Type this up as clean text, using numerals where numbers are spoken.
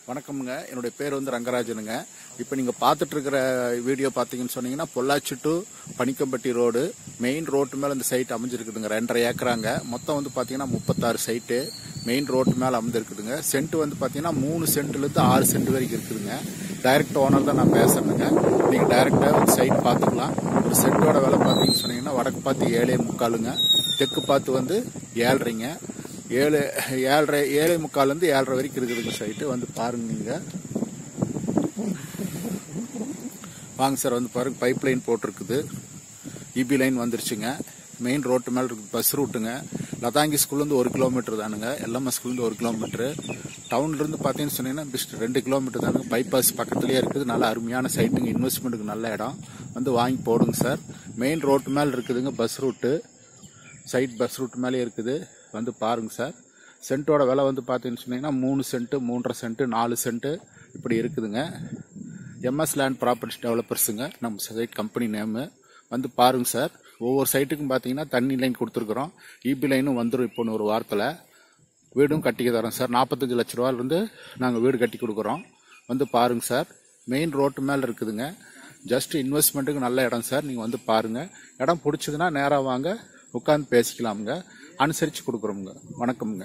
வணக்கம்ங்க. என்னுடைய பேர் வந்து ரங்கராஜனுங்க. இப்போ நீங்கள் பார்த்துட்டு இருக்கிற வீடியோ பார்த்தீங்கன்னு சொன்னீங்கன்னா Pollachi to Panikkampatti road main road மேலே இந்த சைட் அமைஞ்சிருக்குதுங்க. 2.5 ஏக்கராங்க. மொத்தம் வந்து பார்த்தீங்கன்னா 36 சைட்டு மெயின் ரோட்டு மேலே அமைஞ்சிருக்குதுங்க. சென்ட் வந்து பார்த்தீங்கன்னா 3 சென்ட்லேருந்து 6 சென்ட் வரைக்கும் இருக்குதுங்க. டைரக்ட் ஓனர் தான் நான் பேசுறேங்க. நீங்கள் டைரெக்டாக ஒரு சைட் பார்த்துக்கலாம். ஒரு சென்ட்டோட விலை பார்த்தீங்கன்னு சொன்னீங்கன்னா வடக்கு பார்த்து 7.25ங்க, தெற்கு பார்த்து வந்து 7.5ங்க. 7.75 7.5 வரைக்கும் இருக்குதுங்க சைட்டு. வந்து பாருங்க. நீங்க வாங்க சார், வந்து பாருங்க. பைப் லைன் போட்டிருக்குது, இபி லைன் வந்துருச்சுங்க. மெயின் ரோட்டு மேல இருக்குது பஸ் ரூட்டுங்க. லதாங்கி ஸ்கூல்லேருந்து 1 கிலோமீட்டர் தானுங்க. எல்எம்எஸ் ஸ்கூல்லேருந்து 1 கிலோமீட்டர். டவுன்லேருந்து பார்த்தீங்கன்னு சொன்னீங்கன்னா பெஸ்ட் 2 கிலோமீட்டர் தானுங்க. பைபாஸ் பக்கத்துலேயே இருக்குது. நல்ல அருமையான சைட்டுங்க. இன்வெஸ்ட்மெண்ட்டுக்கு நல்ல இடம். வந்து வாங்கி போடுங்க சார். மெயின் ரோட்டு மேலே இருக்குதுங்க bus route. Side bus route மேலே இருக்குது. வந்து பாருங்க சார். சென்ட்டோட விலை வந்து பார்த்தீங்கன்னு சொன்னீங்கன்னா 3 சென்ட், 3.5 சென்ட், 4 சென்ட் இப்படி இருக்குதுங்க. எம்எஸ் லேண்ட் ப்ராப்பர்ட்டி டெவலப்பர்ஸுங்க நம்ம சைட் கம்பெனி நேமு. வந்து பாருங்க சார். ஒவ்வொரு சைட்டுக்கும் பார்த்தீங்கன்னா தண்ணி லைன் கொடுத்துருக்குறோம். இபி லைனும் வந்துடும். இப்போ ஒரு வாரத்தில் வீடும் கட்டிக்க தரோம் சார். 45 லட்ச ரூபாயிலிருந்து நாங்கள் வீடு கட்டி கொடுக்குறோம். வந்து பாருங்க சார். மெயின் ரோட்டு மேலே இருக்குதுங்க. ஜஸ்ட் இன்வெஸ்ட்மெண்ட்டுக்கு நல்ல இடம் சார். நீங்கள் வந்து பாருங்க. இடம் பிடிச்சதுன்னா நேராக வாங்க, உட்காந்து பேசிக்கலாமுங்க. அனுசரித்து கொடுக்குறோமுங்க. வணக்கம்ங்க.